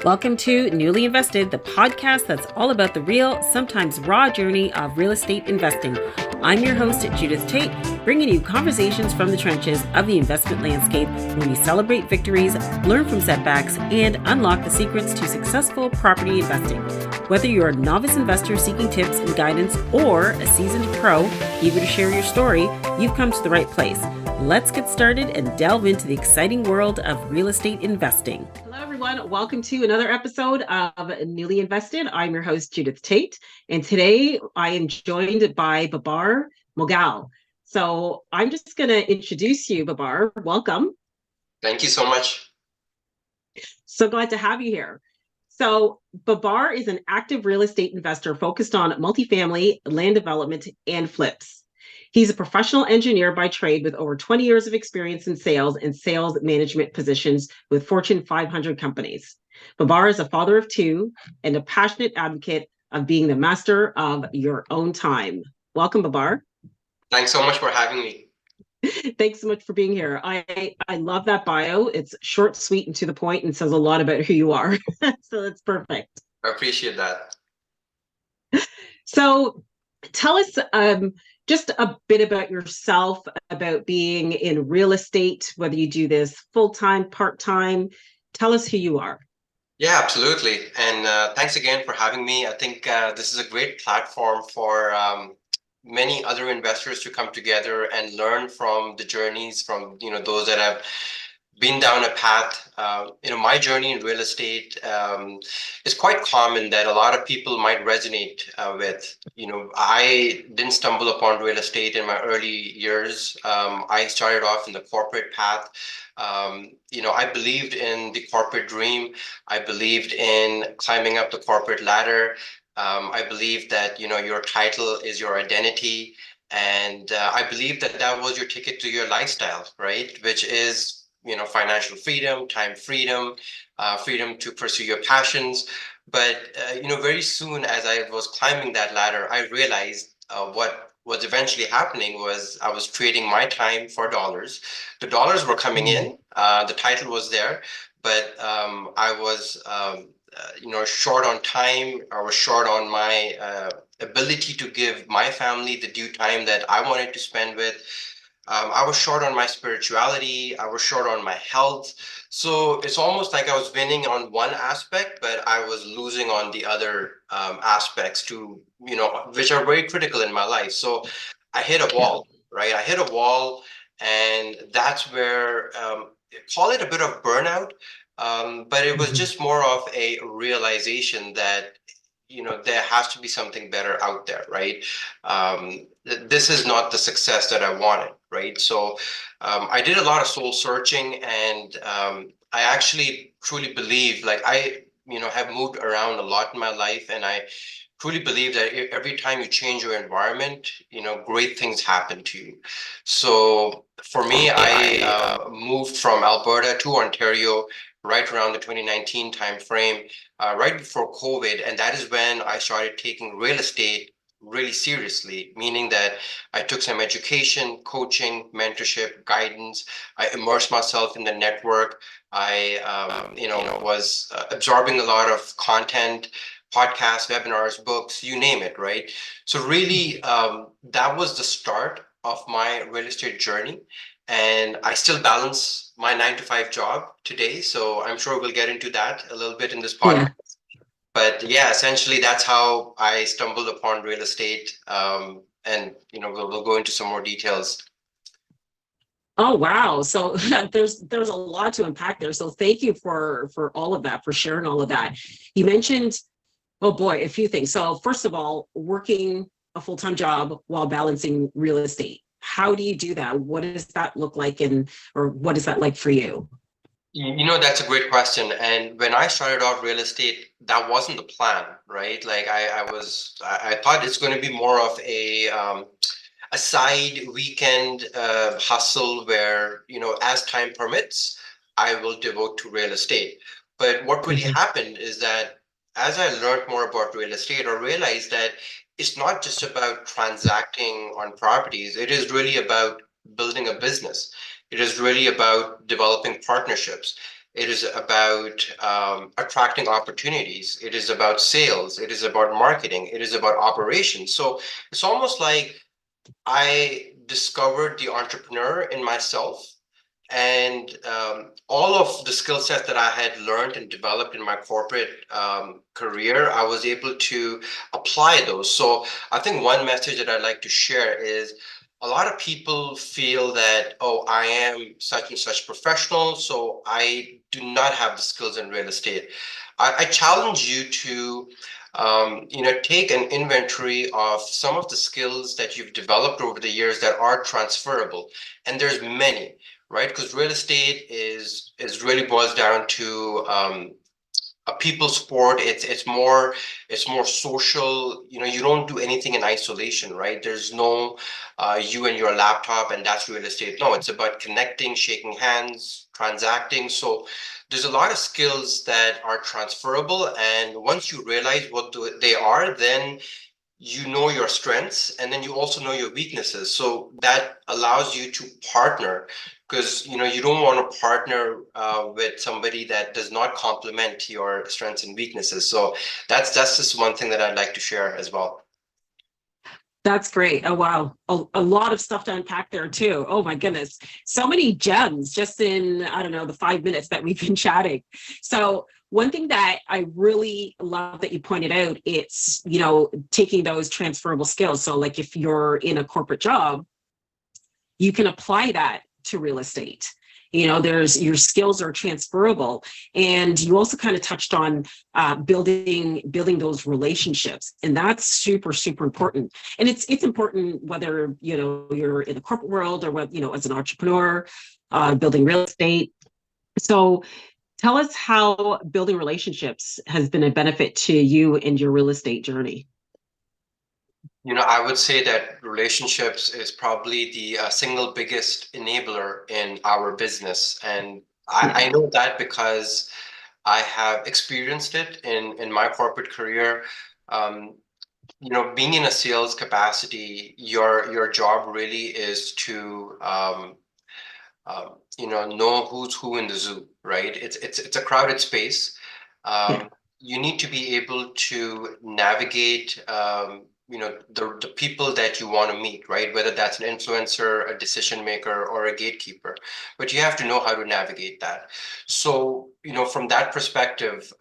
Welcome to Newly Invested, the podcast that's all about the real, sometimes raw journey of real estate investing. I'm your host, Judith Tait, bringing you conversations from the trenches of the investment landscape where we celebrate victories, learn from setbacks, and unlock the secrets to successful property investing. Whether you're a novice investor seeking tips and guidance or a seasoned pro eager to share your story, you've come to the right place. Let's get started and delve into the exciting world of real estate investing. Hello, everyone. Welcome to another episode of Newly Invested. I'm your host, Judith Tait, and today I am joined by Babar Moghal. So I'm just going to introduce you, Babar. Welcome. Thank you so much. So glad to have you here. So Babar is an active real estate investor focused on multifamily, land development, and flips. He's a professional engineer by trade with over 20 years of experience in sales and sales management positions with Fortune 500 companies. Babar is a father of two and a passionate advocate of being the master of your own time. Welcome, Babar. Thanks so much for having me. Thanks so much for being here. I love that bio. It's short, sweet, and to the point, and says a lot about who you are. So that's perfect. I appreciate that. So tell us just a bit about yourself, about being in real estate, whether you do this full-time, part-time. Tell us who you are. Yeah, absolutely. And thanks again for having me. I think this is a great platform for many other investors to come together and learn from the journeys from those that have been down a path. My journey in real estate is quite common that a lot of people might resonate with. I didn't stumble upon real estate in my early years. I started off in the corporate path. I believed in the corporate dream. I believed in climbing up the corporate ladder. I believe that your title is your identity, and I believe that that was your ticket to your lifestyle, right? Which is financial freedom, time freedom, freedom to pursue your passions. But very soon as I was climbing that ladder, I realized what was eventually happening was I was trading my time for dollars. The dollars were coming in, the title was there, but I was short on time. I was short on my ability to give my family the due time that I wanted to spend with. I was short on my spirituality. I was short on my health. So it's almost like I was winning on one aspect, but I was losing on the other aspects too, which are very critical in my life. So I hit a wall, right? I hit a wall, and that's where, call it a bit of burnout, but it was just more of a realization that there has to be something better out there, right? This is not the success that I wanted, right? So I did a lot of soul searching, and I actually truly believe, like I have moved around a lot in my life, and I truly believe that every time you change your environment, great things happen to you. So for me, I moved from Alberta to Ontario right around the 2019 timeframe, right before COVID. And that is when I started taking real estate really seriously, meaning that I took some education, coaching, mentorship, guidance. I immersed myself in the network. I, was absorbing a lot of content, podcasts, webinars, books, you name it, right? So really, that was the start of my real estate journey. And I still balance my 9 to 5 job today. So I'm sure we'll get into that a little bit in this podcast. Yeah. But yeah, essentially that's how I stumbled upon real estate. And we'll go into some more details. Oh, wow. So there's a lot to unpack there. So thank you for all of that, for sharing all of that. You mentioned, oh boy, a few things. So first of all, working a full-time job while balancing real estate. How do you do that? What does that look like, or what is that like for you? That's a great question. And when I started off real estate, that wasn't the plan, right? Like I thought it's going to be more of a side weekend hustle where, as time permits, I will devote to real estate. But what really happened is that as I learned more about real estate, I realized that it's not just about transacting on properties. It is really about building a business. It is really about developing partnerships. It is about attracting opportunities. It is about sales. It is about marketing. It is about operations. So it's almost like I discovered the entrepreneur in myself, and all of the skill sets that I had learned and developed in my corporate career, I was able to apply those. So I think one message that I'd like to share is a lot of people feel that, oh, I am such and such professional, so I do not have the skills in real estate. I challenge you to take an inventory of some of the skills that you've developed over the years that are transferable. And there's many, right? Because real estate is really boils down to a people sport. It's more social. You don't do anything in isolation, right? There's no you and your laptop and that's real estate. No, it's about connecting, shaking hands, transacting. So there's a lot of skills that are transferable, and once you realize what they are, then you know your strengths and then you also know your weaknesses, so that allows you to partner, because you don't want to partner with somebody that does not complement your strengths and weaknesses. So that's just one thing that I'd like to share as well. That's great. Oh, wow. A lot of stuff to unpack there, too. Oh, my goodness. So many gems just in, I don't know, the 5 minutes that we've been chatting. So, one thing that I really love that you pointed out, it's, taking those transferable skills. So, like if you're in a corporate job, you can apply that to real estate. There's your skills are transferable, and you also kind of touched on building those relationships, and that's super super important. And it's important whether you're in the corporate world or what as an entrepreneur building real estate. So tell us how building relationships has been a benefit to you and your real estate journey. I would say that relationships is probably the single biggest enabler in our business. And I know that because I have experienced it in my corporate career. Um, Being in a sales capacity, your job really is to know who's who in the zoo, right? It's a crowded space. Yeah. You need to be able to navigate, the people that you want to meet, right? Whether that's an influencer, a decision maker, or a gatekeeper, but you have to know how to navigate that. So, from that perspective,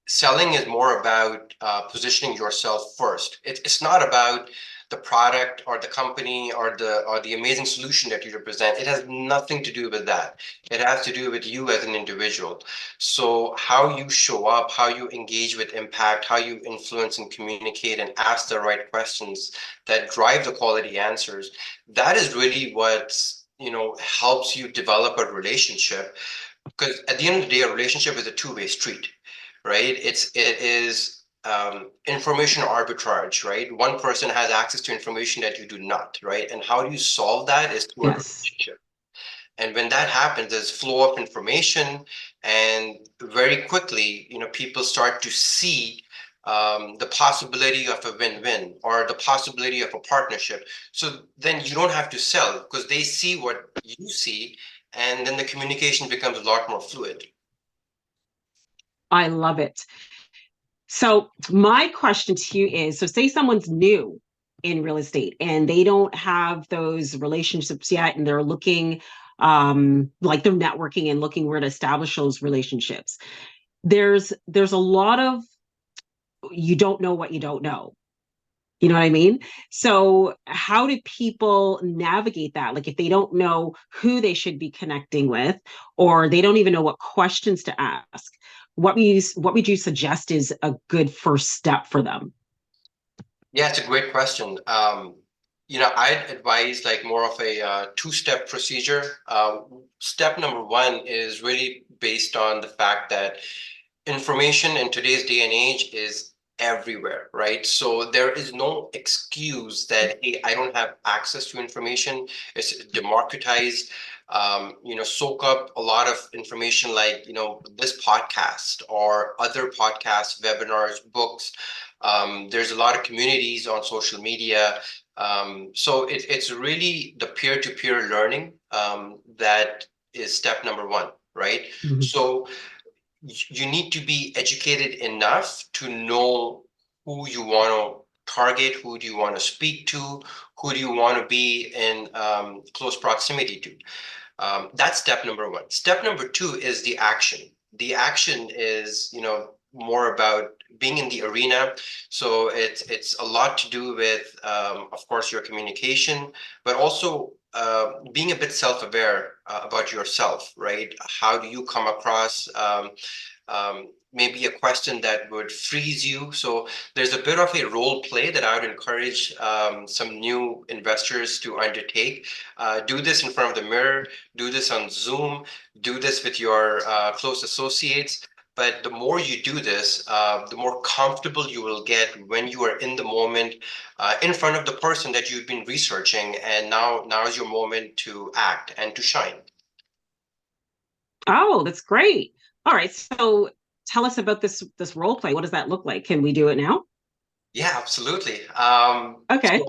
selling is more about positioning yourself first. It's not about the product or the company or the amazing solution that you represent. It has nothing to do with that. It has to do with you as an individual. So how you show up, how you engage with impact, how you influence and communicate and ask the right questions that drive the quality answers. That is really what helps you develop a relationship. Because at the end of the day, a relationship is a two-way street, right? It is information arbitrage, right? One person has access to information that you do not, right? And how do you solve that is through a Yes. relationship. And when that happens, there's flow of information, and very quickly, people start to see the possibility of a win-win or the possibility of a partnership. So then you don't have to sell because they see what you see, and then the communication becomes a lot more fluid. I love it. So my question to you is, so say someone's new in real estate and they don't have those relationships yet, and they're looking like they're networking and looking where to establish those relationships. There's a lot of, you don't know what you don't know. You know what I mean? So how do people navigate that? Like if they don't know who they should be connecting with, or they don't even know what questions to ask, what would you suggest is a good first step for them? Yeah, it's a great question. I'd advise like more of a two-step procedure. Step number one is really based on the fact that information in today's day and age is everywhere, right? So there is no excuse that, hey, I don't have access to information. It's democratized. Soak up a lot of information like, this podcast or other podcasts, webinars, books. There's a lot of communities on social media. So it's really the peer-to-peer learning that is step number one. right? Mhm. So you need to be educated enough to know who you want to target, who do you want to speak to, who do you want to be in close proximity to. That's step number one. Step number two is the action. The action is, more about being in the arena. So it's a lot to do with, of course, your communication, but also being a bit self-aware about yourself, right? How do you come across? Maybe a question that would freeze you. So there's a bit of a role play that I would encourage some new investors to undertake. Do this in front of the mirror, do this on Zoom, do this with your close associates. But the more you do this, the more comfortable you will get when you are in the moment, in front of the person that you've been researching, and now is your moment to act and to shine. Oh, that's great. All right. So tell us about this role play. What does that look like? Can we do it now? Yeah, absolutely. Okay.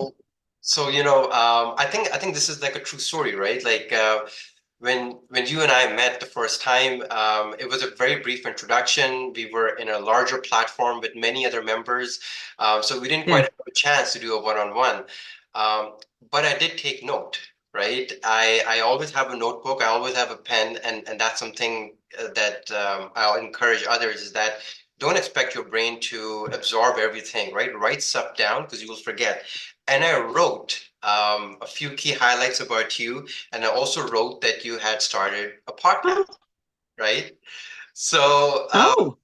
I think this is like a true story, right? Like when you and I met the first time, it was a very brief introduction. We were in a larger platform with many other members, so we didn't quite Yeah. have a chance to do a one-on-one. Um, but I did take note, right? I always have a notebook. I always have a pen, and that's something that I'll encourage others is that don't expect your brain to absorb everything, right? Write stuff down because you will forget. And I wrote a few key highlights about you, and I also wrote that you had started a Oh, podcast, right? So, oh,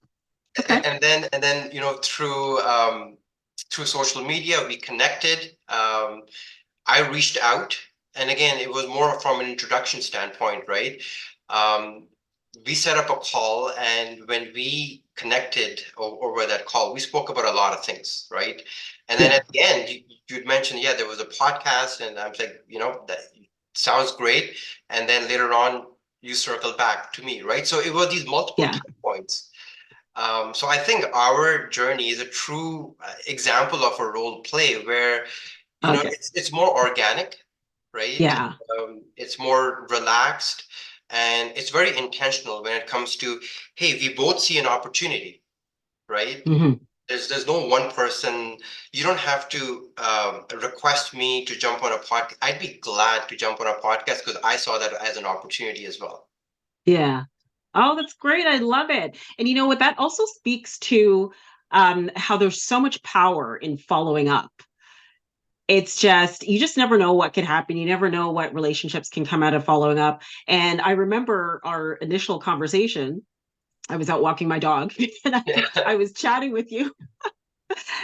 okay. and then through social media we connected. I reached out, and again, it was more from an introduction standpoint, right? Um, we set up a call, and when we connected over that call, we spoke about a lot of things, right? And then Yeah. at the end, you'd mentioned, yeah, there was a podcast, and I was like, that sounds great. And then later on, you circled back to me, right? So it was these multiple Yeah. touch points. So I think our journey is a true example of a role play where Okay. it's more organic, right? Yeah. It's more relaxed, and it's very intentional when it comes to, hey, we both see an opportunity, right? Hmm. There's no one person. You don't have to request me to jump on a podcast. I'd be glad to jump on a podcast because I saw that as an opportunity as well. Yeah. Oh, that's great. I love it. And you know what? That also speaks to how there's so much power in following up. It's just, you just never know what could happen. You never know what relationships can come out of following up. And I remember our initial conversation. I was out walking my dog and I was chatting with you.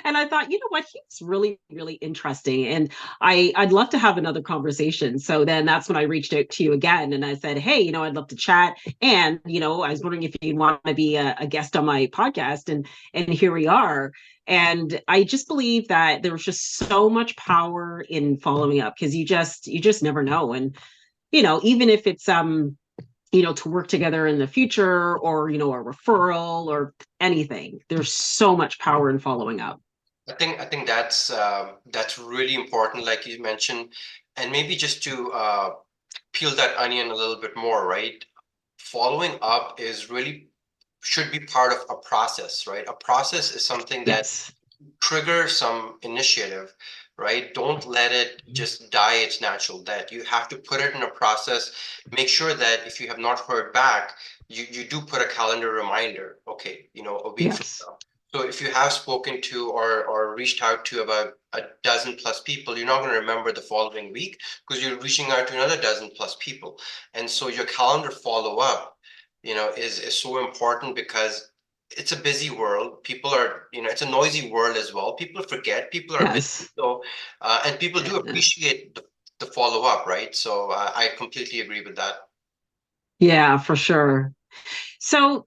And I thought, you know what, he's really, really interesting. And I'd love to have another conversation. So then that's when I reached out to you again and I said, hey, I'd love to chat. And, I was wondering if you'd want to be a guest on my podcast. And here we are. And I just believe that there's just so much power in following up because you just never know. And, even if it's to work together in the future or, a referral or anything, there's so much power in following up. I think that's really important, like you mentioned, and maybe just to peel that onion a little bit more, right? Following up is really should be part of a process, right? A process is something that Yes. trigger some initiative, right? Don't let it just die its natural death. You have to put it in a process. Make sure that if you have not heard back, you do put a calendar reminder, okay, a week from Yes. now. So if you have spoken to or reached out to about a dozen plus people, you're not going to remember the following week because you're reaching out to another dozen plus people. And so your calendar follow up, is so important because it's a busy world. People are, it's a noisy world as well. People forget, people are busy. Yes. So, and people do Yeah. appreciate the follow up, right? So I completely agree with that. Yeah, for sure. So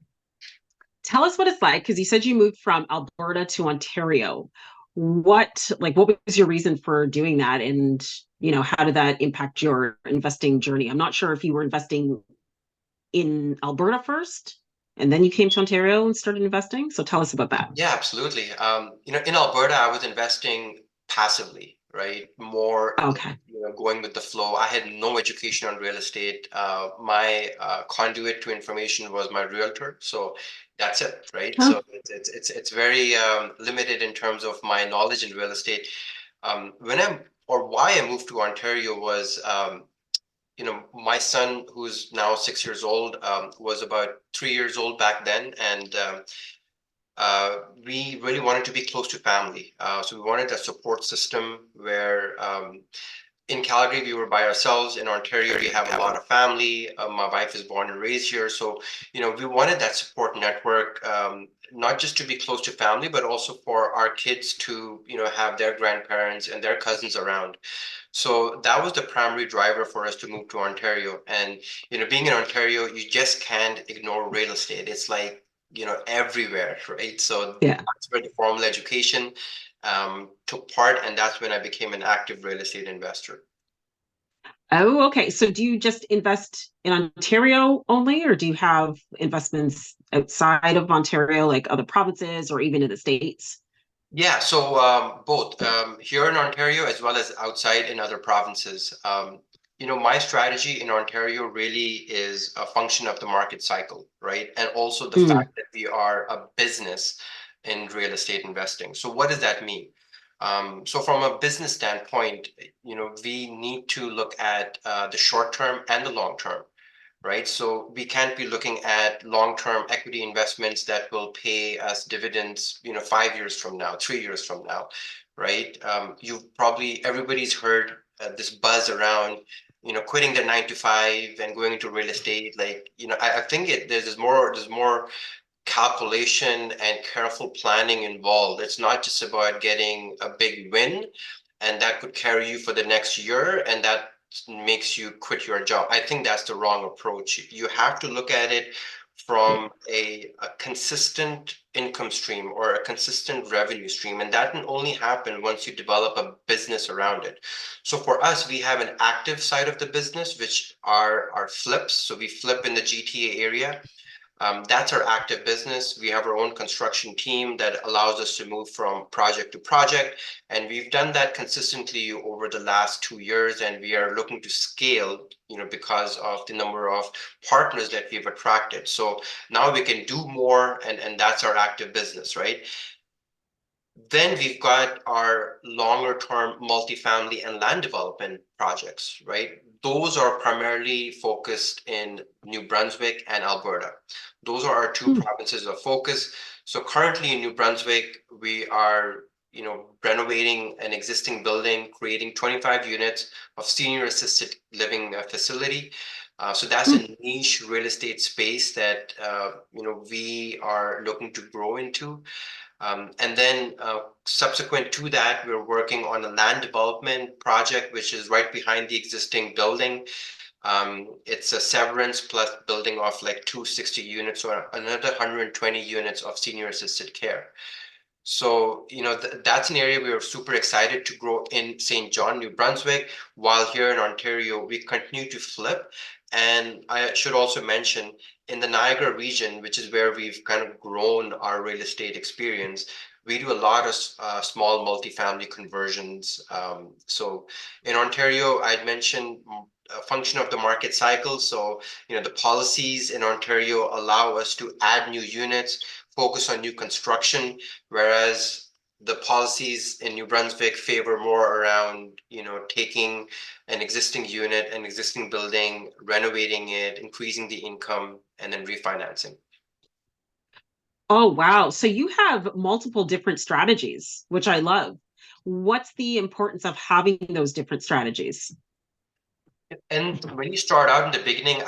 tell us what it's like, because you said you moved from Alberta to Ontario. What was your reason for doing that? And, how did that impact your investing journey? I'm not sure if you were investing in Alberta first and then you came to Ontario and started investing. So tell us about that. Yeah, absolutely. In Alberta, I was investing passively, right? More Okay. going with the flow. I had no education on real estate. My conduit to information was my realtor. So that's it, right? Huh. So it's very limited in terms of my knowledge in real estate. When I'm or why I moved to Ontario was my son, who's now 6 years old, was about 3 years old back then, and we really wanted to be close to family. So we wanted a support system where in Calgary, we were by ourselves. In Ontario, we have a lot of family. My wife is born and raised here. So, we wanted that support network, not just to be close to family, but also for our kids to, have their grandparents and their cousins around. So that was the primary driver for us to move to Ontario. And, being in Ontario, you just can't ignore real estate. It's like, everywhere, right? So Yeah. that's where the formal education took part, and that's when I became an active real estate investor. Oh, okay. So do you just invest in Ontario only, or do you have investments outside of Ontario, like other provinces or even in the States? Yeah, so both here in Ontario as well as outside in other provinces. My strategy in Ontario really is a function of the market cycle, right? And also the Mm, fact that we are a business in real estate investing. So what does that mean? So from a business standpoint, we need to look at the short term and the long term, right? So we can't be looking at long-term equity investments that will pay us dividends, 5 years from now, 3 years from now, right? Everybody's heard this buzz around, quitting their 9 to 5 and going into real estate. Like, I think there's more calculation and careful planning involved. It's not just about getting a big win and that could carry you for the next year and that makes you quit your job. I think that's the wrong approach. You have to look at it from a consistent income stream or a consistent revenue stream. And that can only happen once you develop a business around it. So for us, we have an active side of the business, which are our flips. So we flip in the GTA area. That's our active business. We have our own construction team that allows us to move from project to project. And we've done that consistently over the last 2 years. And we are looking to scale, because of the number of partners that we've attracted. So now we can do more, and that's our active business, right? Then we've got our longer term multifamily and land development projects, right? Those are primarily focused in New Brunswick and Alberta. Those are our two mm, provinces of focus. So currently in New Brunswick, we are, renovating an existing building, creating 25 units of senior assisted living facility. So that's mm. a niche real estate space that we are looking to grow into. And then subsequent to that, we're working on a land development project, which is right behind the existing building. It's a severance plus building of like 260 units or another 120 units of senior assisted care. So, that's an area we are super excited to grow in St. John, New Brunswick, while here in Ontario, we continue to flip. And I should also mention in the Niagara region, which is where we've kind of grown our real estate experience, we do a lot of small multifamily conversions. So in Ontario, I'd mentioned a function of the market cycle. So, the policies in Ontario allow us to add new units, focus on new construction, whereas the policies in New Brunswick favor more around, taking an existing unit, an existing building, renovating it, increasing the income, and then refinancing. Oh, wow. So you have multiple different strategies, which I love. What's the importance of having those different strategies? And when you start out in the beginning,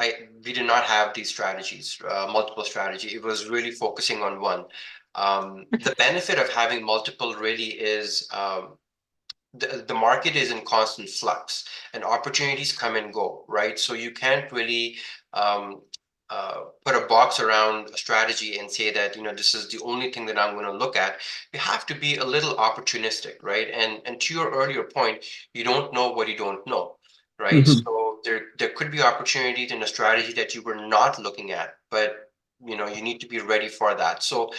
we did not have these strategies, multiple strategy. It was really focusing on one. The benefit of having multiple really is the market is in constant flux and opportunities come and go, right? So you can't really put a box around a strategy and say that, this is the only thing that I'm going to look at. You have to be a little opportunistic, right? And to your earlier point, you don't know what you don't know, right? Mhm. So there could be opportunities in a strategy that you were not looking at, but you need to be ready for that. So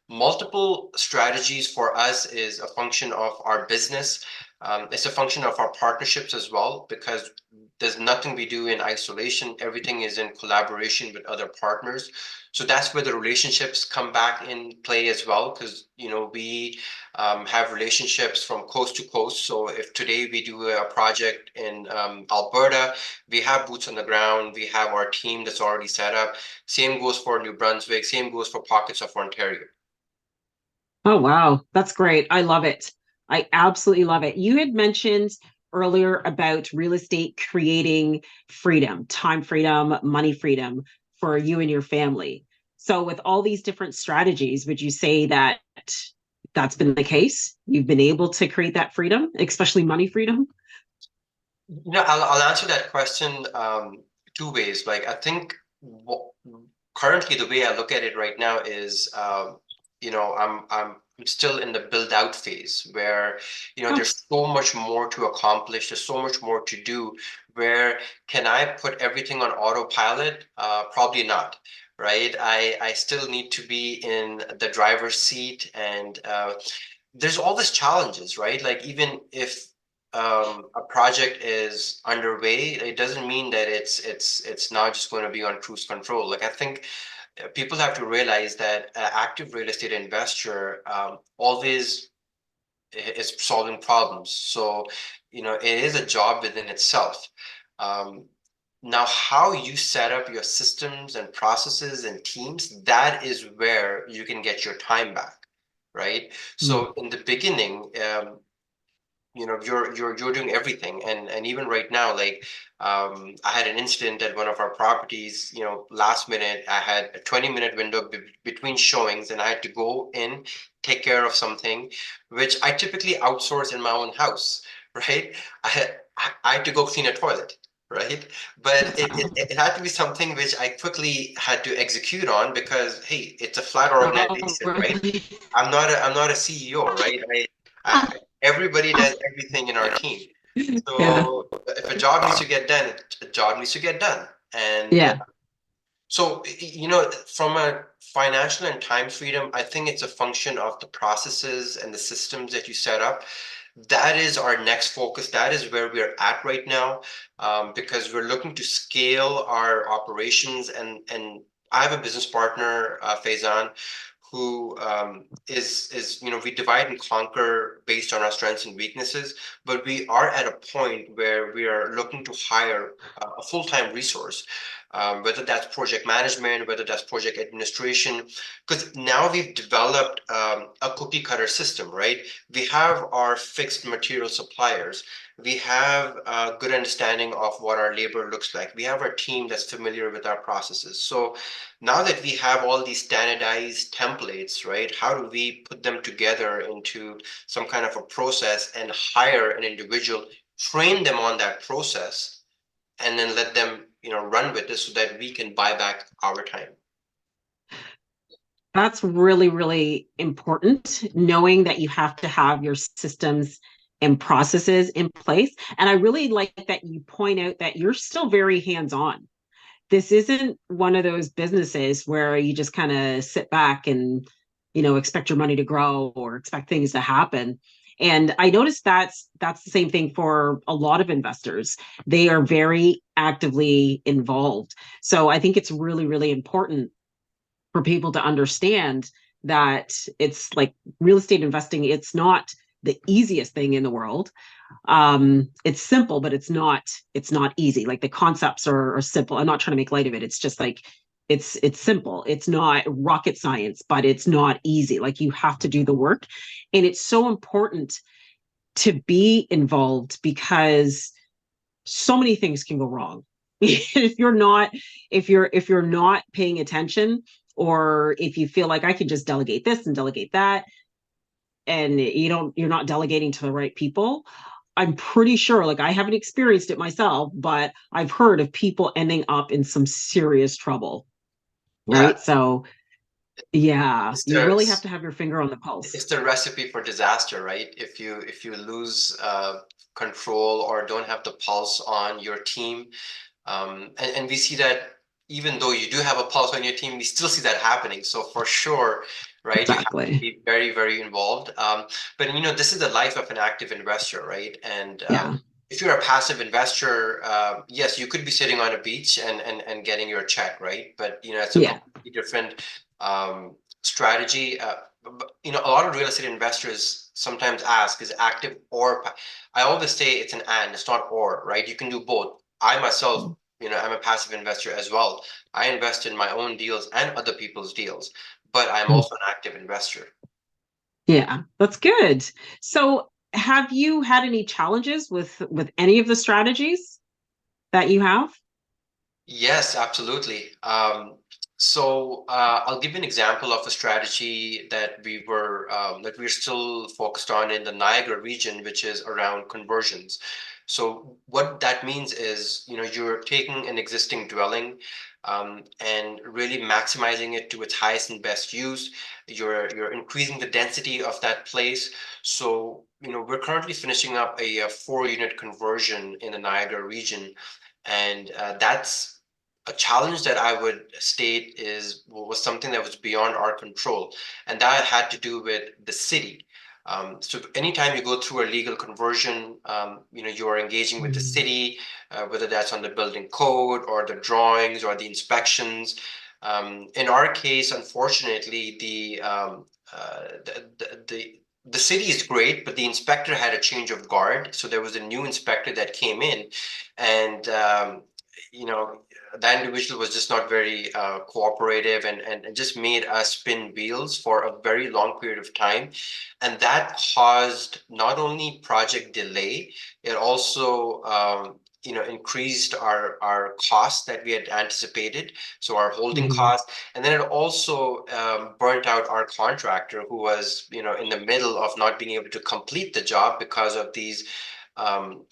Multiple strategies for us is a function of our business. It's a function of our partnerships as well, because there's nothing we do in isolation. Everything is in collaboration with other partners. So that's where the relationships come back in play as well, because we have relationships from coast to coast. So if today we do a project in Alberta, we have boots on the ground, we have our team that's already set up. Same goes for New Brunswick, same goes for pockets of Ontario. Oh, wow. That's great. I love it. I absolutely love it. You had mentioned earlier about real estate creating freedom, time freedom, money freedom for you and your family. So, with all these different strategies, would you say that that's been the case? You've been able to create that freedom, especially money freedom? I'll answer that question two ways. Like, I think currently the way I look at it right now is, I'm still in the build out phase where, Oh, there's so much more to accomplish. There's so much more to do. Where can I put everything on autopilot? Probably not. Right. I still need to be in the driver's seat, and there's all these challenges, right? Like, even if a project is underway, it doesn't mean that it's not just going to be on cruise control. Like, I think people have to realize that an active real estate investor always is solving problems. So, it is a job within itself. Um, Now, how you set up your systems and processes and teams, that is where you can get your time back, right? mm. So in the beginning, you're doing everything, and even right now, like, I had an incident at one of our properties. Last minute, I had a 20-minute window between showings, and I had to go in, take care of something which I typically outsource in my own house. Right. I had to go clean a toilet. Right. But it had to be something which I quickly had to execute on, because hey, it's a flat Oh, organization, right? really? I'm not a CEO, right? I Everybody does everything in our team. Yeah. So if a job needs to get done, a job needs to get done. And Yeah. so, from a financial and time freedom, I think it's a function of the processes and the systems that you set up. That is our next focus. That is where we're at right now, because we're looking to scale our operations. And I have a business partner, Faizan, who is we divide and conquer based on our strengths and weaknesses. But we are at a point where we are looking to hire a full-time resource, whether that's project management, whether that's project administration, because now we've developed a cookie cutter system, right? We have our fixed material suppliers. We have a good understanding of what our labor looks like. We have our team that's familiar with our processes. So now that we have all these standardized templates, right, how do we put them together into some kind of a process and hire an individual, train them on that process, and then let them, run with this so that we can buy back our time. That's really, really important, knowing that you have to have your systems and processes in place. And I really like that you point out that you're still very hands on. This isn't one of those businesses where you just kind of sit back and, expect your money to grow or expect things to happen. And I noticed that's the same thing for a lot of investors. They are very actively involved. So I think it's really, really important for people to understand that it's like real estate investing, it's not the easiest thing in the world. It's simple, but it's not easy. Like the concepts are simple. I'm not trying to make light of it. It's just like it's simple. It's not rocket science, but it's not easy. Like you have to do the work. And it's so important to be involved because so many things can go wrong. If you're not paying attention, or if you feel like I can just delegate this and delegate that, and you're not delegating to the right people, I'm pretty sure, like I haven't experienced it myself, but I've heard of people ending up in some serious trouble, Yeah, right? So yeah, it's you the really have to have your finger on the pulse. it's the recipe for disaster, right? If you lose control or don't have the pulse on your team, and we see that even though you do have a pulse on your team, we still see that happening. So for sure, right? You have to Exactly. be very, very involved. But this is the life of an active investor, right? And Yeah. if you're a passive investor, yes, you could be sitting on a beach and getting your check, right? But it's a Yeah. completely different strategy. A lot of real estate investors sometimes ask, is active or I always say it's an and, it's not or, right? You can do both. I myself, I'm a passive investor as well. I invest in my own deals and other people's deals, but I'm Mm. also an active investor. Yeah, that's good. So have you had any challenges with any of the strategies that you have? Yes, absolutely. So I'll give you an example of a strategy that we're still focused on in the Niagara region, which is around conversions. So what that means is, you're taking an existing dwelling, and really maximizing it to its highest and best use. You're increasing the density of that place. So, we're currently finishing up a 4-unit conversion in the Niagara region, and that's a challenge that I would state was something that was beyond our control, and that had to do with the city. So anytime you go through a legal conversion, you are engaging with the Mm. city, whether that's on the building code or the drawings or the inspections. In our case, unfortunately, the city is great, but the inspector had a change of guard. So there was a new inspector that came in, and you know that individual was just not very cooperative, and just made us spin wheels for a very long period of time, and that caused not only project delay, it also increased our costs that we had anticipated, so our holding Mhm. costs, and then it also burnt out our contractor, who was in the middle of not being able to complete the job because of these um,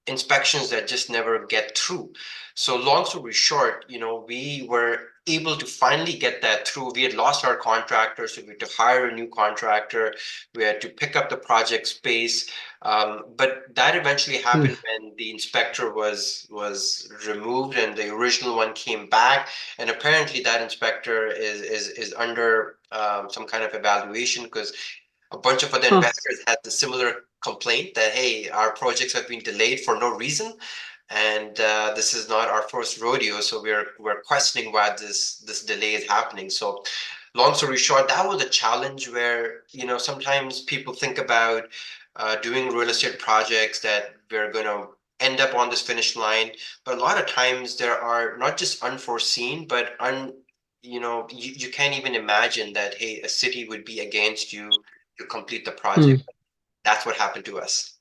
inspections that just never get through. So long story short, we were able to finally get that through. We had lost our contractor, so we had to hire a new contractor. We had to pick up the project space, but that eventually happened Oof. when the inspector was removed and the original one came back. And apparently, that inspector is under some kind of evaluation, because a bunch of other Oh, investors had the similar complaint that, hey, our projects have been delayed for no reason, and this is not our first rodeo, so we're questioning why this delay is happening. So long story short, that was a challenge where sometimes people think about doing real estate projects that we're going to end up on this finish line, but a lot of times there are not just unforeseen, but you can't even imagine that, hey, a city would be against you to complete the project. mm. That's what happened to us.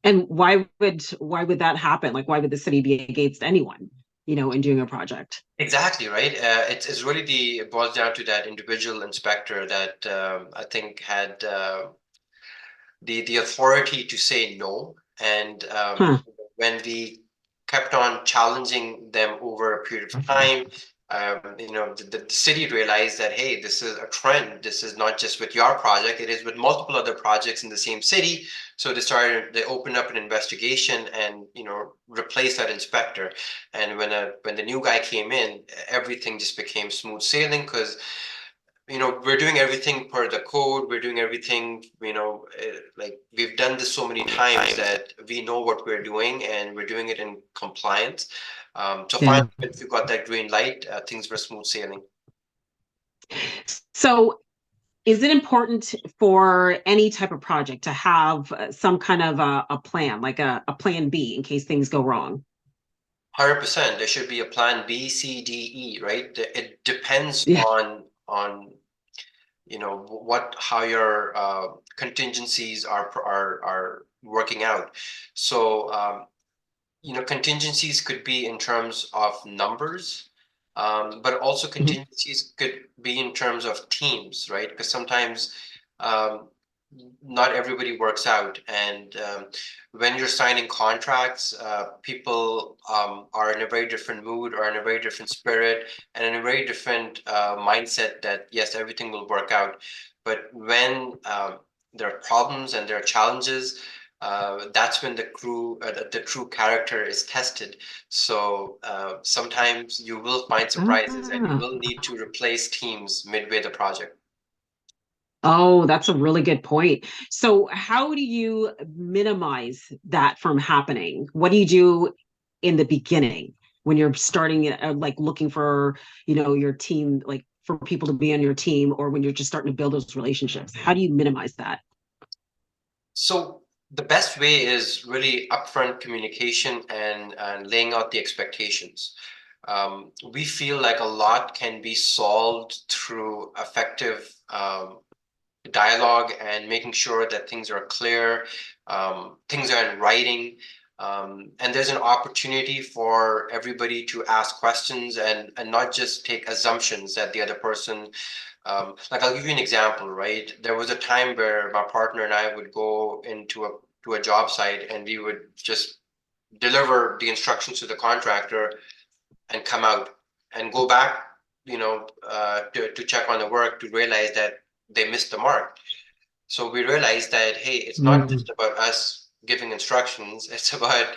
And why would that happen? Like, why would the city be against anyone, in doing a project? Exactly, right. It's really it boils down to that individual inspector that I think had the authority to say no. And Huh. when we kept on challenging them over a period of time, the city realized that, hey, this is a trend. This is not just with your project; it is with multiple other projects in the same city. So they opened up an investigation and replaced that inspector. And when the new guy came in, everything just became smooth sailing, because we're doing everything per the code. We're doing everything, like we've done this so many times that we know what we're doing, and we're doing it in compliance. So Yeah. finally, once we got that green light, things were smooth sailing. So is it important for any type of project to have some kind of a plan, like a plan B in case things go wrong? 100%. There should be a plan B, C, D, E, right? It depends Yeah. on how your contingencies are working out. So contingencies could be in terms of numbers, but also Mhm. contingencies could be in terms of teams, right? Because sometimes um, not everybody works out. And when you're signing contracts, people are in a very different mood or in a very different spirit and in a very different mindset that, yes, everything will work out. But when there are problems and there are challenges, that's when the true character is tested. So sometimes you will find surprises and you Ah. will need to replace teams midway the project. Oh, that's a really good point. So, how do you minimize that from happening? What do you do in the beginning when you're starting, like looking for, your team, like for people to be on your team, or when you're just starting to build those relationships? How do you minimize that? So the best way is really upfront communication and laying out the expectations. We feel like a lot can be solved through effective dialogue and making sure that things are clear, things are in writing, and there's an opportunity for everybody to ask questions and not just take assumptions that the other person. Like I'll give you an example, right? There was a time where my partner and I would go into a job site and we would just deliver the instructions to the contractor and come out and go back, to check on the work to realize that they missed the mark. So we realized that, hey, it's not Mm. just about us giving instructions, it's about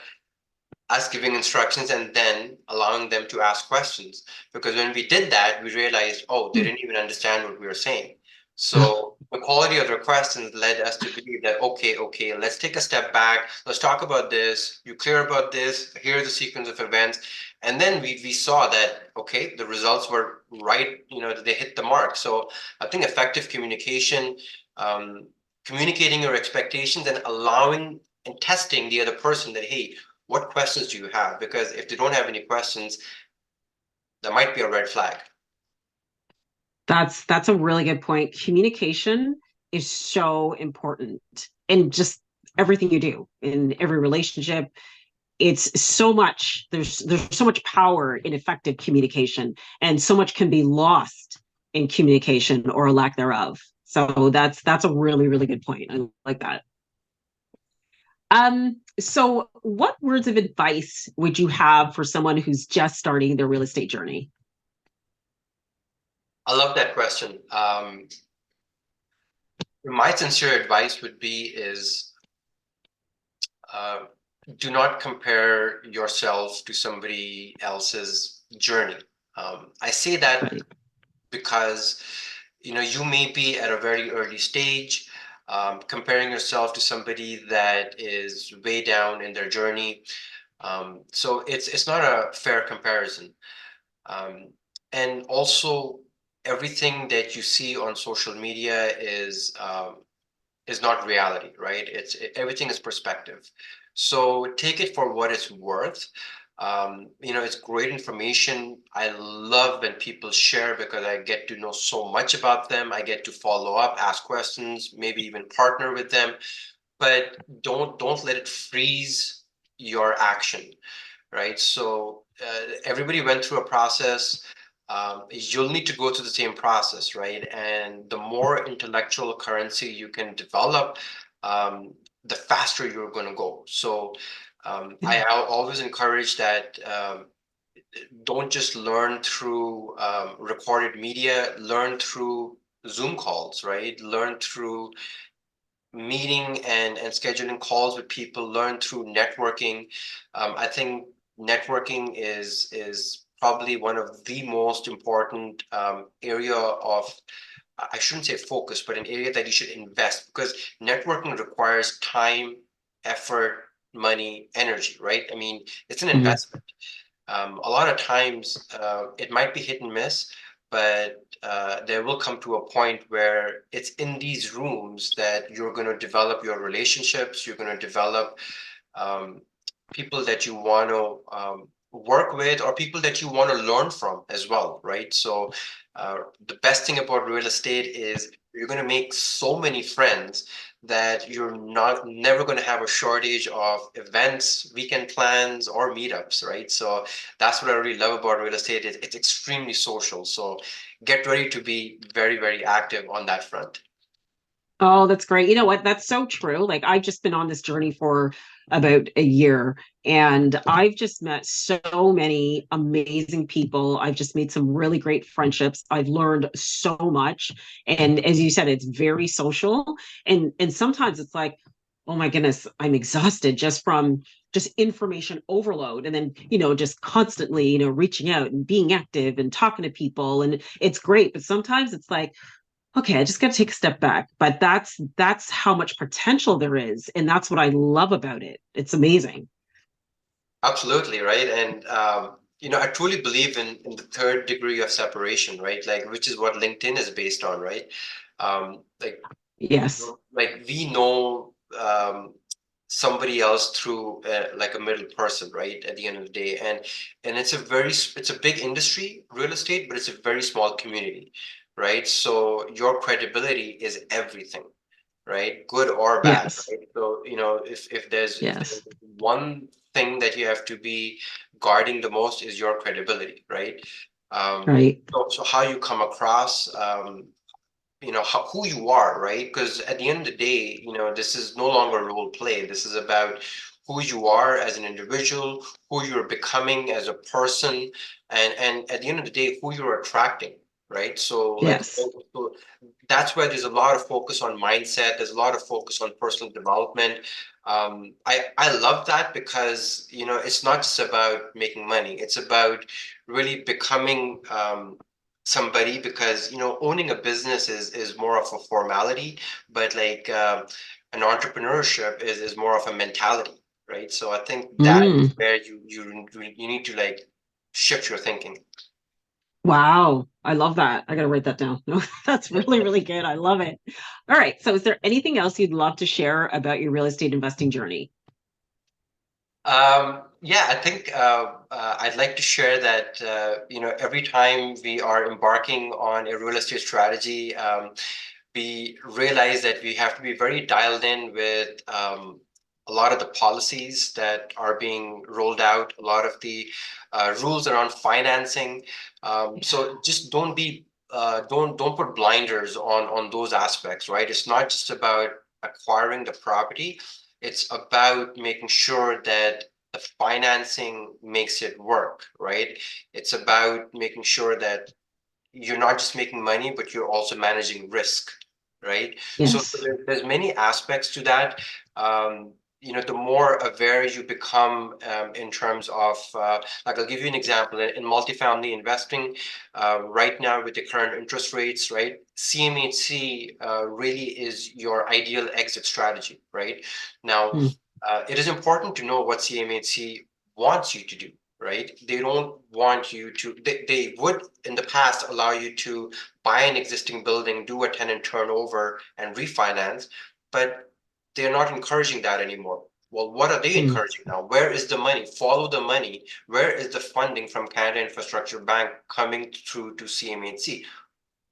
us giving instructions and then allowing them to ask questions. Because when we did that, we realized, oh, they didn't even understand what we were saying. So the quality of their questions led us to believe that, okay, let's take a step back. Let's talk about this. You clear about this? Here's the sequence of events. And then we saw that, okay, the results were right, they hit the mark. So I think effective communication, um, communicating your expectations and allowing and testing the other person that, hey, what questions do you have? Because if they don't have any questions, that might be a red flag. That's a really good point. Communication is so important in just everything you do in every relationship. It's so much, there's so much power in effective communication, and so much can be lost in communication or a lack thereof. So that's a really, really good point. I like that. So what words of advice would you have for someone who's just starting their real estate journey? I love that question. My sincere advice would be is uh, do not compare yourself to somebody else's journey. I say that Right. because you may be at a very early stage, comparing yourself to somebody that is way down in their journey. So it's not a fair comparison. Um, and also, everything that you see on social media is not reality, right? Everything is perspective. So take it for what it's worth. It's great information. I love when people share because I get to know so much about them. I get to follow up, ask questions, maybe even partner with them. But don't let it freeze your action, right? So everybody went through a process. You'll need to go through the same process, right? And the more intellectual currency you can develop, the faster you're going to go. So I'll always encourage that don't just learn through recorded media, learn through Zoom calls, right? Learn through meeting and scheduling calls with people, learn through networking. I think networking is probably one of the most important area of, I shouldn't say focus, but an area that you should invest, because networking requires time, effort, money, energy, right? I mean, it's an Mhm. investment. A lot of times it might be hit and miss, but there will come to a point where it's in these rooms that you're going to develop your relationships, you're going to develop um, people that you want to work with, or people that you want to learn from as well, right? So the best thing about real estate is you're going to make so many friends that you're not never going to have a shortage of events, weekend plans, or meetups, right? So that's what I really love about real estate. It's extremely social. So get ready to be very, very active on that front. Oh, that's great. You know what? That's so true. Like I've just been on this journey for about a year, and I've just met so many amazing people. I've just made some really great friendships. I've learned so much. And as you said, it's very social. And sometimes it's like, oh my goodness, I'm exhausted just from just information overload. And then, just constantly, reaching out and being active and talking to people. And it's great. But sometimes it's like, okay, I just got to take a step back. But that's how much potential there is. And that's what I love about it. It's amazing. Absolutely, right. And I truly believe in the third degree of separation, right? Like, which is what LinkedIn is based on, right? Like, Yes. like we know somebody else through like a middle person, right? At the end of the day, and it's a big industry, real estate, but it's a very small community, right? So your credibility is everything, right? Good or bad, Yes. right? So, if there's Yes. one thing that you have to be guarding the most is your credibility, right? Right. So how you come across, who you are, right? Because at the end of the day, this is no longer role play. This is about who you are as an individual, who you're becoming as a person, and at the end of the day, who you're attracting, right? So like, Yes. so that's where there's a lot of focus on mindset. There's a lot of focus on personal development. I love that because it's not just about making money. It's about really becoming somebody, because owning a business is more of a formality, but like an entrepreneurship is more of a mentality, right? So I think that is Mm. where you need to like shift your thinking. Wow. I love that. I got to write that down. No, that's really, really good. I love it. All right. So, is there anything else you'd love to share about your real estate investing journey? Yeah, I think I'd like to share that every time we are embarking on a real estate strategy, we realize that we have to be very dialed in with a lot of the policies that are being rolled out, a lot of the rules around financing. So just don't put blinders on those aspects, right? It's not just about acquiring the property. It's about making sure that the financing makes it work, right? It's about making sure that you're not just making money, but you're also managing risk, right? So Yes. there's many aspects to that. The more aware you become in terms of, like, I'll give you an example. In multifamily investing, right now with the current interest rates, right, CMHC really is your ideal exit strategy, right? Now, Mm. it is important to know what CMHC wants you to do, right? They don't want you to, they would in the past allow you to buy an existing building, do a tenant turnover and refinance, but they're not encouraging that anymore. Well, what are they Mm. encouraging now? Where is the money? Follow the money. Where is the funding from Canada Infrastructure Bank coming through to CMHC?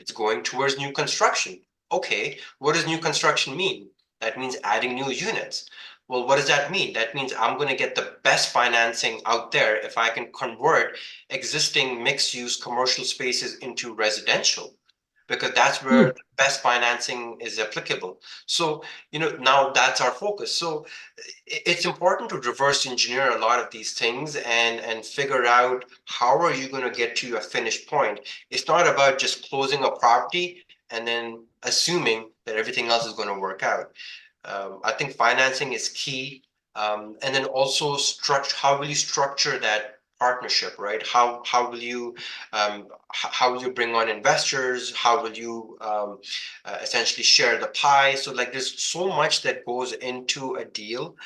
It's going towards new construction. Okay, what does new construction mean? That means adding new units. Well, what does that mean? That means I'm going to get the best financing out there if I can convert existing mixed use commercial spaces into residential, because that's where Mm. the best financing is applicable. So, now that's our focus. So it's important to reverse engineer a lot of these things and figure out how are you going to get to your finished point. It's not about just closing a property and then assuming that everything else is going to work out. I think financing is key. And then also structure, how will you structure that partnership, right? How will you how will you bring on investors? How will you essentially share the pie? So like there's so much that goes into a deal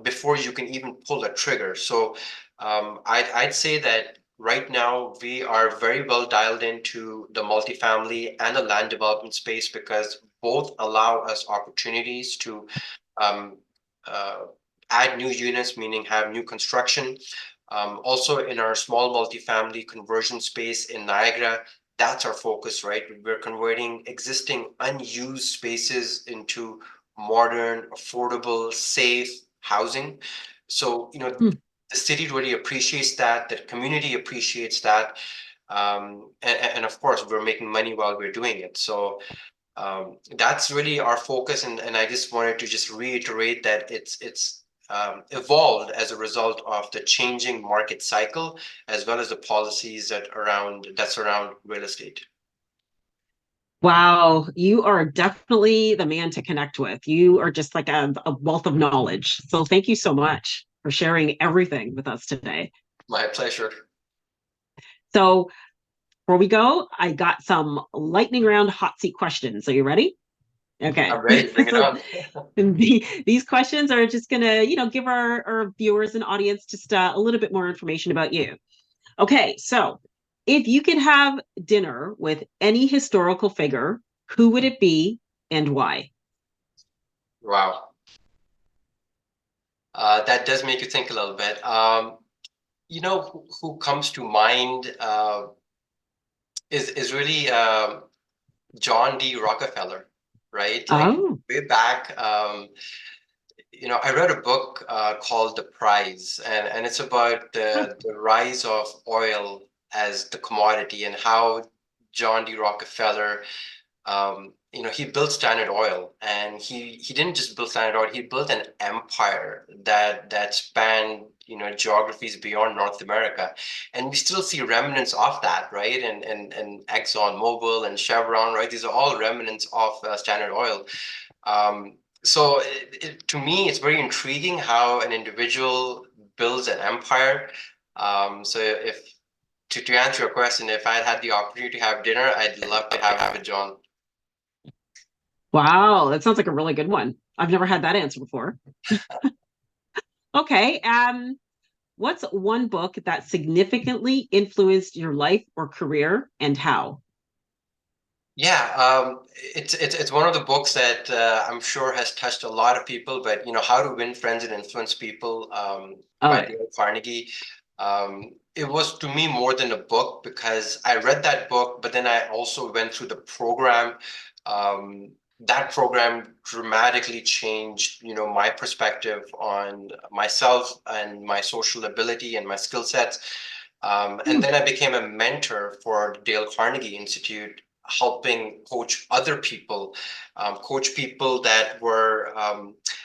before you can even pull a trigger. So I'd say that right now we are very well dialed into the multifamily and the land development space, because both allow us opportunities to um, uh, add new units, meaning have new construction. Also in our small multifamily conversion space in Niagara, that's our focus, right? We're converting existing unused spaces into modern, affordable, safe housing. So, Mm. the city really appreciates that, the community appreciates that. And of course, we're making money while we're doing it. So that's really our focus. And I just wanted to just reiterate that it's evolved as a result of the changing market cycle, as well as the policies that surround real estate. Wow, you are definitely the man to connect with. You are just like a wealth of knowledge. So thank you so much for sharing everything with us today. My pleasure. So before we go, I got some lightning round hot seat questions. Are you ready? Okay. I'm ready. Bring it So on. these questions are just going to, give our viewers and audience just a little bit more information about you. Okay. So if you could have dinner with any historical figure, who would it be and why? Wow. That does make you think a little bit. Who comes to mind is really John D. Rockefeller, right? Like Oh, way back, I read a book called The Prize, and it's about the rise of oil as the commodity and how John D. Rockefeller, he built Standard Oil, and he didn't just build Standard Oil, he built an empire that spanned, geographies beyond North America. And we still see remnants of that, right? And Exxon Mobil and Chevron, right? These are all remnants of Standard Oil. So to me, it's very intriguing how an individual builds an empire. So if to answer your question, if I had the opportunity to have dinner, I'd love to have it with John. wow. That sounds like a really good one. I've never had that answer before. Okay. What's one book that significantly influenced your life or career and how? Yeah, it's one of the books that I'm sure has touched a lot of people. But How to Win Friends and Influence People Oh, by Dale Carnegie. It was to me more than a book because I read that book, but then I also went through the program. That program dramatically changed, my perspective on myself and my social ability and my skill sets. And then I became a mentor for the Dale Carnegie Institute, helping coach people that were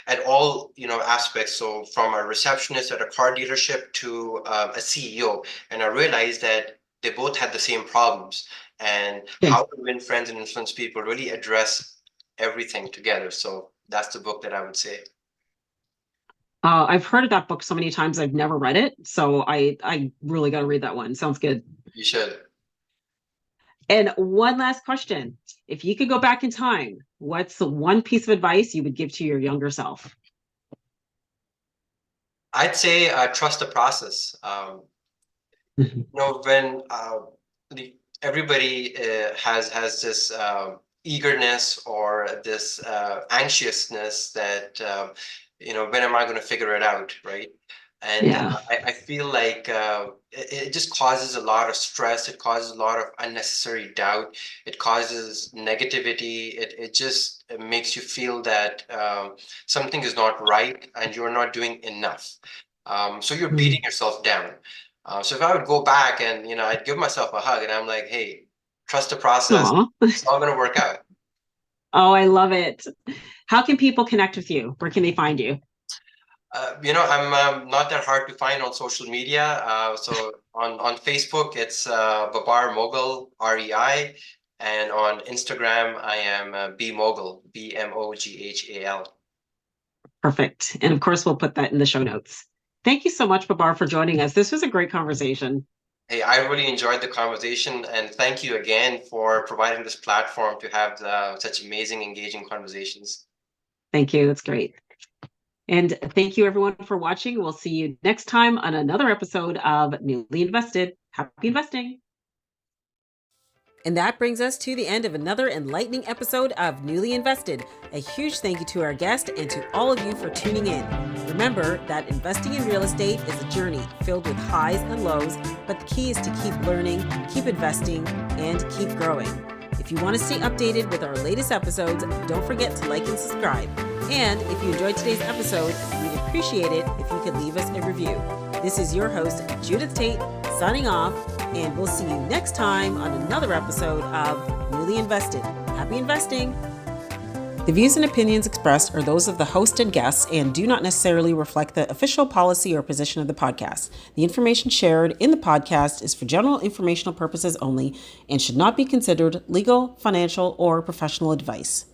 at all aspects. So from a receptionist at a car dealership to a CEO, and I realized that they both had the same problems. And okay. How to Win Friends and Influence People really address everything together. So that's the book that I would say. I've heard of that book so many times. I've never read it, so I really got to read that one. Sounds good. You should. And one last question: if you could go back in time, what's the one piece of advice you would give to your younger self? I'd say trust the process. When everybody has this eagerness or this anxiousness that when am I going to figure it out, right? And Yeah. I feel like it just causes a lot of stress. It causes a lot of unnecessary doubt. It causes negativity. It just makes you feel that something is not right and you're not doing enough. So you're beating yourself down. So if I would go back and I'd give myself a hug and I'm like, hey, trust the process. Aw. It's all going to work out. Oh, I love it. How can people connect with you? Where can they find you? I'm not that hard to find on social media. So on Facebook, it's Babar Moghal, REI. And on Instagram, I am B Moghal, BMOGHAL. Perfect. And of course, we'll put that in the show notes. Thank you so much, Babar, for joining us. This was a great conversation. Hey, I really enjoyed the conversation, and thank you again for providing this platform to have such amazing, engaging conversations. Thank you. It's great. And thank you, everyone, for watching. We'll see you next time on another episode of Newly Invested. Happy investing. And that brings us to the end of another enlightening episode of Newly Invested. A huge thank you to our guest and to all of you for tuning in. Remember that investing in real estate is a journey filled with highs and lows, but the key is to keep learning, keep investing, and keep growing. If you want to stay updated with our latest episodes, don't forget to like and subscribe. And if you enjoyed today's episode, we'd appreciate it if you could leave us a review. This is your host, Judith Tait, signing off, and we'll see you next time on another episode of Newly Invested. Happy investing! The views and opinions expressed are those of the host and guests and do not necessarily reflect the official policy or position of the podcast. The information shared in the podcast is for general informational purposes only and should not be considered legal, financial, or professional advice.